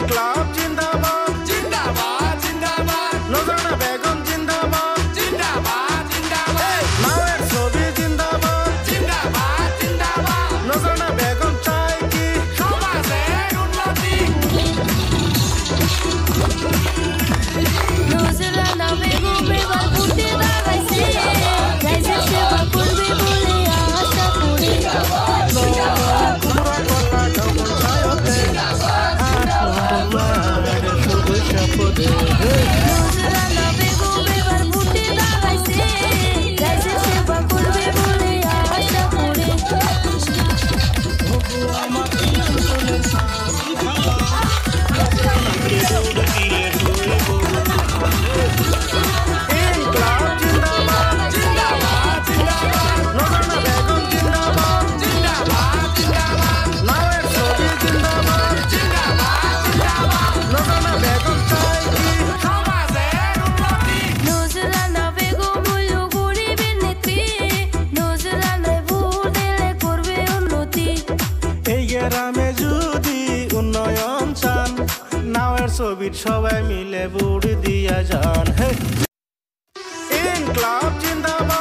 ইনকলাব জিন্দাবাদ জিন্দাবাদ জিন্দাবাদ নজরানা বেগম জিন্দাবাদ জিন্দাবাদ জিন্দাবাদ মায়ের ছবি জিন্দাবাদ জিন্দাবাদ জিন্দাবাদ নজরানা বেগম চাই কি সমাজের উন্নতি নজরানা বেগম এবার ভোটে দাঁড়াইছে গাইছে সেবা করবে বলে আশা করি কুমড়া কলা ডবল ছায়তে মায়ের শুধু শপথে নজরানা বেগম এবার ভোটে দাঁড়াইছে গাইছে সেবা করবে বলে আশা করি ইনকলাব জিন্দাবাদ জিন্দাবাদ জিন্দাবাদ নজরানা বেগম জিন্দাবাদ জিন্দাবাদ জিন্দাবাদ মায়ের ছবি জিন্দাবাদ জিন্দাবাদ জিন্দাবাদ নজরানা বেগম চাই কি সমাজের উন্নতি নজরানা বেগম হইল গরিবের নেত্রী নজরানায় ভোট দিলে করবে উন্নতি এই গ্রামে যদি উন্নয়ন চান নাওয়ের ছবির সবাই মিলে বুড়ি দিয়া যান হে ইনকলাব জিন্দাবাদ